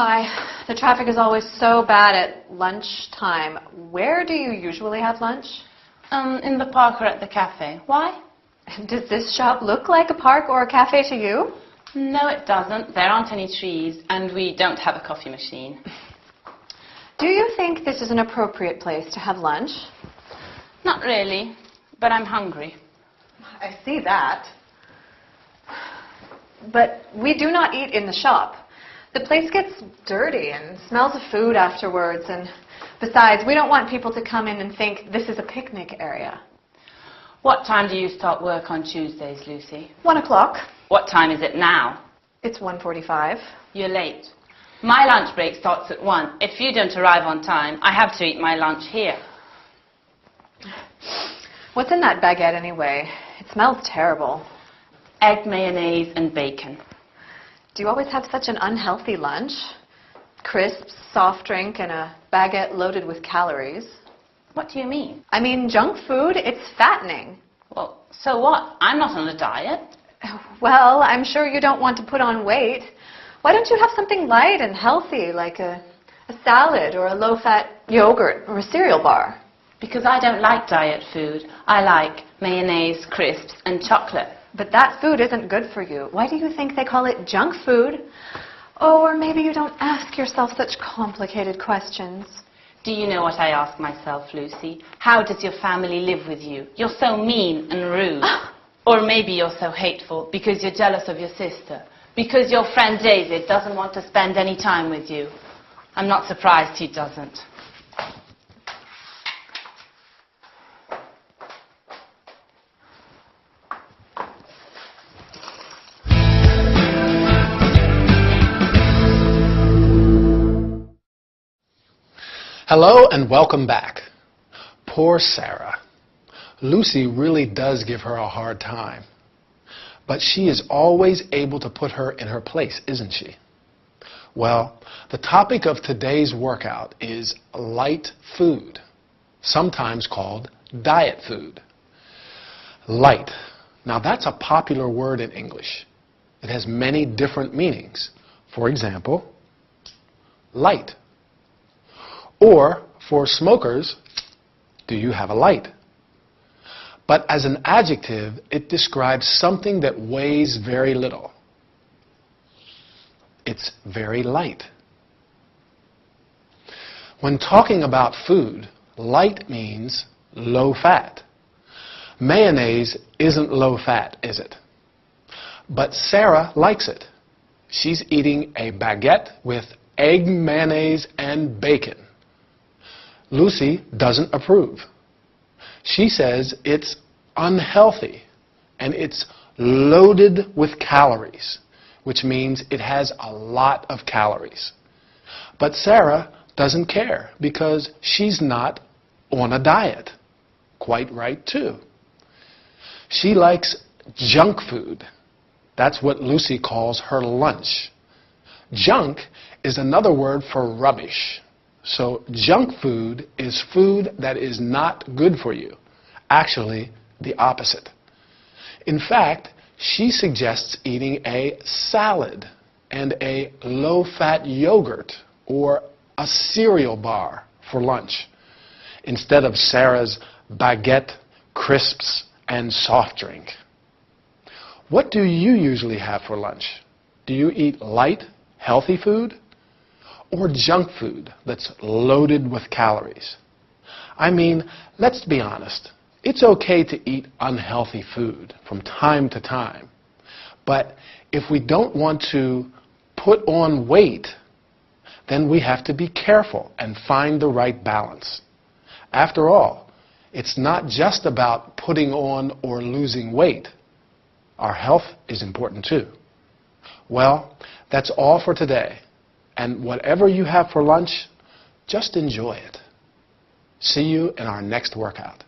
Hi. The traffic is always so bad at lunchtime. Where do you usually have lunch? In the park or at the cafe. Why? Does this shop look like a park or a cafe to you? No, it doesn't. There aren't any trees, and we don't have a coffee machine. Do you think this is an appropriate place to have lunch? Not really, but I'm hungry. I see that. But we do not eat in the shop. The place gets dirty and smells of food afterwards, and besides, we don't want people to come in and think this is a picnic area. What time do you start work on Tuesdays, Lucy? 1 o'clock. What time is it now? It's 1:45. You're late. My lunch break starts at 1. If you don't arrive on time, I have to eat my lunch here. What's in that baguette anyway? It smells terrible. Egg, mayonnaise, and bacon. Do you always have such an unhealthy lunch? Crisps, soft drink, and a baguette loaded with calories. What do you mean? I mean, junk food, it's fattening. Well, so what? I'm not on a diet. Well, I'm sure you don't want to put on weight. Why don't you have something light and healthy, like a salad or a low-fat yogurt or a cereal bar? Because I don't like diet food. I like mayonnaise, crisps, and chocolate. But that food isn't good for you. Why do you think they call it junk food? Oh, or maybe you don't ask yourself such complicated questions. Do you know what I ask myself, Lucy? How does your family live with you? You're so mean and rude. Or maybe you're so hateful because you're jealous of your sister. Because your friend David doesn't want to spend any time with you. I'm not surprised he doesn't. Hello and welcome back. Poor Sarah. Lucy really does give her a hard time. But she is always able to put her in her place, isn't she? Well, the topic of today's workout is light food, sometimes called diet food. Light. Now that's a popular word in English. It has many different meanings. For example, light. Or, for smokers, do you have a light? But as an adjective, it describes something that weighs very little. It's very light. When talking about food, light means low fat. Mayonnaise isn't low fat, is it? But Sarah likes it. She's eating a baguette with egg, mayonnaise, and bacon. Lucy doesn't approve. She says it's unhealthy and it's loaded with calories, which means it has a lot of calories. But Sarah doesn't care because she's not on a diet. Quite right, too. She likes junk food. That's what Lucy calls her lunch. Junk is another word for rubbish. So junk food is food that is not good for you. Actually, the opposite. In fact, she suggests eating a salad and a low-fat yogurt or a cereal bar for lunch instead of Sarah's baguette, crisps, and soft drink. What do you usually have for lunch? Do you eat light, healthy food? Or junk food that's loaded with calories? I mean, let's be honest. It's okay to eat unhealthy food from time to time. But if we don't want to put on weight, then we have to be careful and find the right balance. After all, it's not just about putting on or losing weight. Our health is important too. Well, that's all for today. And whatever you have for lunch, just enjoy it. See you in our next workout.